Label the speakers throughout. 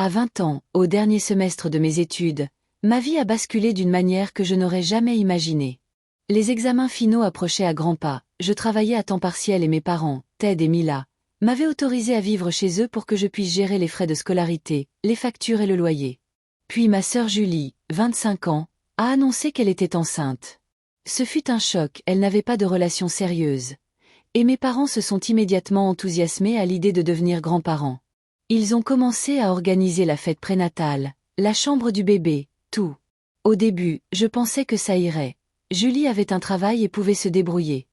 Speaker 1: À 20 ans, au dernier semestre de mes études, ma vie a basculé d'une manière que je n'aurais jamais imaginée. Les examens finaux approchaient à grands pas, je travaillais à temps partiel et mes parents, Ted et Mila, m'avaient autorisé à vivre chez eux pour que je puisse gérer les frais de scolarité, les factures et le loyer. Puis ma sœur Julie, 25 ans, a annoncé qu'elle était enceinte. Ce fut un choc, elle n'avait pas de relation sérieuse. Et mes parents se sont immédiatement enthousiasmés à l'idée de devenir grands-parents. Ils ont commencé à organiser la fête prénatale, la chambre du bébé, tout. Au début, je pensais que ça irait. Julie avait un travail et pouvait se débrouiller.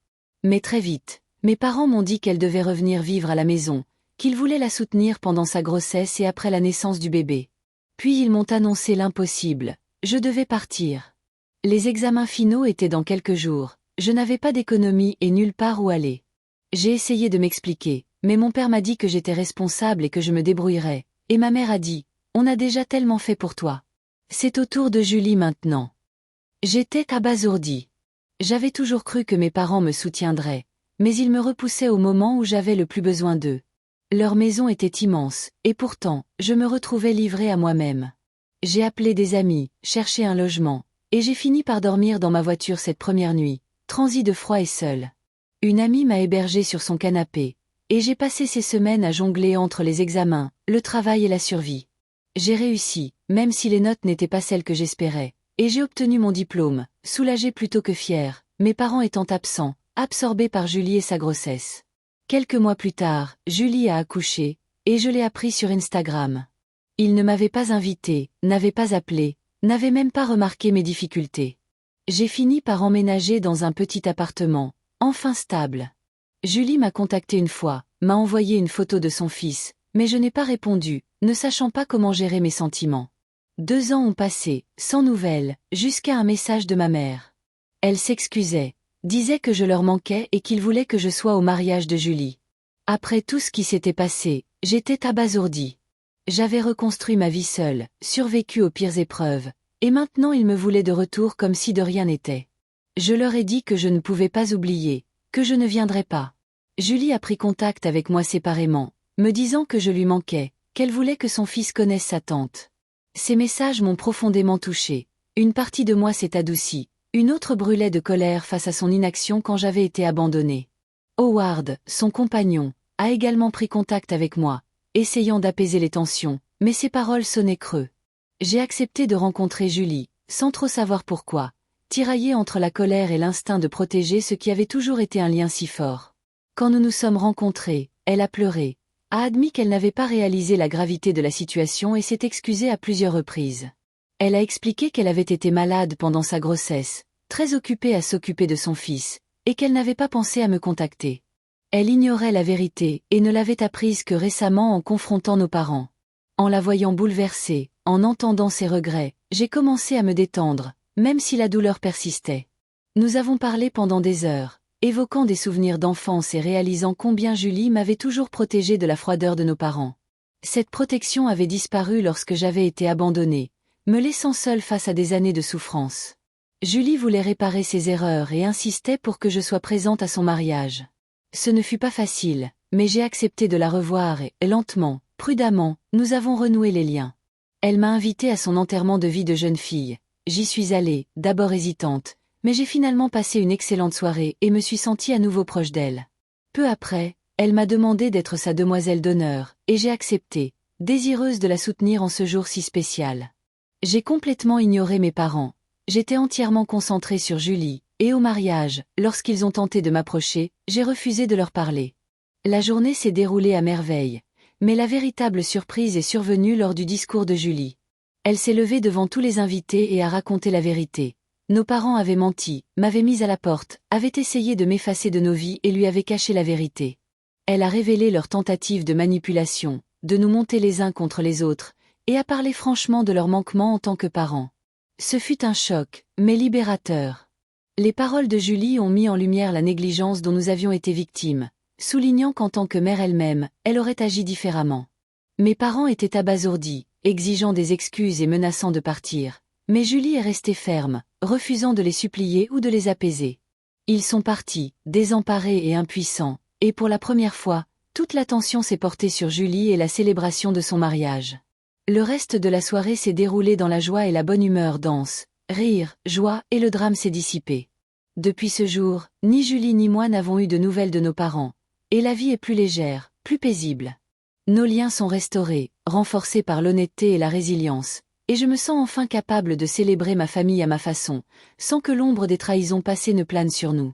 Speaker 1: Mais très vite, mes parents m'ont dit qu'elle devait revenir vivre à la maison, qu'ils voulaient la soutenir pendant sa grossesse et après la naissance du bébé. Puis ils m'ont annoncé l'impossible, je devais partir. Les examens finaux étaient dans quelques jours, je n'avais pas d'économie et nulle part où aller. J'ai essayé de m'expliquer, mais mon père m'a dit que j'étais responsable et que je me débrouillerais, et ma mère a dit, on a déjà tellement fait pour toi. C'est au tour de Julie maintenant. J'étais abasourdie. J'avais toujours cru que mes parents me soutiendraient, mais ils me repoussaient au moment où j'avais le plus besoin d'eux. Leur maison était immense, et pourtant, je me retrouvais livrée à moi-même. J'ai appelé des amis, cherché un logement, et j'ai fini par dormir dans ma voiture cette première nuit, transie de froid et seule. Une amie m'a hébergée sur son canapé, et j'ai passé ces semaines à jongler entre les examens, le travail et la survie. J'ai réussi, même si les notes n'étaient pas celles que j'espérais, et j'ai obtenu mon diplôme, soulagée plutôt que fière, mes parents étant absents, absorbés par Julie et sa grossesse. Quelques mois plus tard, Julie a accouché, et je l'ai appris sur Instagram. Il ne m'avait pas invité, n'avait pas appelé, n'avait même pas remarqué mes difficultés. J'ai fini par emménager dans un petit appartement, enfin stable. Julie m'a contacté une fois, m'a envoyé une photo de son fils, mais je n'ai pas répondu, ne sachant pas comment gérer mes sentiments. 2 ans ont passé, sans nouvelles, jusqu'à un message de ma mère. Elle s'excusait, disait que je leur manquais et qu'il voulait que je sois au mariage de Julie. Après tout ce qui s'était passé, j'étais abasourdie. J'avais reconstruit ma vie seule, survécu aux pires épreuves, et maintenant ils me voulaient de retour comme si de rien n'était. Je leur ai dit que je ne pouvais pas oublier, que je ne viendrais pas. Julie a pris contact avec moi séparément, me disant que je lui manquais, qu'elle voulait que son fils connaisse sa tante. Ces messages m'ont profondément touchée. Une partie de moi s'est adoucie, une autre brûlait de colère face à son inaction quand j'avais été abandonnée. Howard, son compagnon, a également pris contact avec moi, essayant d'apaiser les tensions, mais ses paroles sonnaient creux. J'ai accepté de rencontrer Julie, sans trop savoir pourquoi, tiraillée entre la colère et l'instinct de protéger ce qui avait toujours été un lien si fort. Quand nous nous sommes rencontrés, elle a pleuré, a admis qu'elle n'avait pas réalisé la gravité de la situation et s'est excusée à plusieurs reprises. Elle a expliqué qu'elle avait été malade pendant sa grossesse, très occupée à s'occuper de son fils, et qu'elle n'avait pas pensé à me contacter. Elle ignorait la vérité et ne l'avait apprise que récemment en confrontant nos parents. En la voyant bouleversée, en entendant ses regrets, j'ai commencé à me détendre, même si la douleur persistait. Nous avons parlé pendant des heures, évoquant des souvenirs d'enfance et réalisant combien Julie m'avait toujours protégée de la froideur de nos parents. Cette protection avait disparu lorsque j'avais été abandonnée, me laissant seule face à des années de souffrance. Julie voulait réparer ses erreurs et insistait pour que je sois présente à son mariage. Ce ne fut pas facile, mais j'ai accepté de la revoir et, lentement, prudemment, nous avons renoué les liens. Elle m'a invitée à son enterrement de vie de jeune fille. J'y suis allée, d'abord hésitante, mais j'ai finalement passé une excellente soirée et me suis sentie à nouveau proche d'elle. Peu après, elle m'a demandé d'être sa demoiselle d'honneur, et j'ai accepté, désireuse de la soutenir en ce jour si spécial. J'ai complètement ignoré mes parents. J'étais entièrement concentrée sur Julie, et au mariage, lorsqu'ils ont tenté de m'approcher, j'ai refusé de leur parler. La journée s'est déroulée à merveille, mais la véritable surprise est survenue lors du discours de Julie. Elle s'est levée devant tous les invités et a raconté la vérité. Nos parents avaient menti, m'avaient mise à la porte, avaient essayé de m'effacer de nos vies et lui avaient caché la vérité. Elle a révélé leur tentative de manipulation, de nous monter les uns contre les autres, et a parlé franchement de leurs manquements en tant que parents. Ce fut un choc, mais libérateur. Les paroles de Julie ont mis en lumière la négligence dont nous avions été victimes, soulignant qu'en tant que mère elle-même, elle aurait agi différemment. Mes parents étaient abasourdis, exigeant des excuses et menaçant de partir, mais Julie est restée ferme, refusant de les supplier ou de les apaiser. Ils sont partis, désemparés et impuissants, et pour la première fois, toute l'attention s'est portée sur Julie et la célébration de son mariage. Le reste de la soirée s'est déroulé dans la joie et la bonne humeur danse, rire, joie et le drame s'est dissipé. Depuis ce jour, ni Julie ni moi n'avons eu de nouvelles de nos parents, et la vie est plus légère, plus paisible. Nos liens sont restaurés, renforcés par l'honnêteté et la résilience, et je me sens enfin capable de célébrer ma famille à ma façon, sans que l'ombre des trahisons passées ne plane sur nous.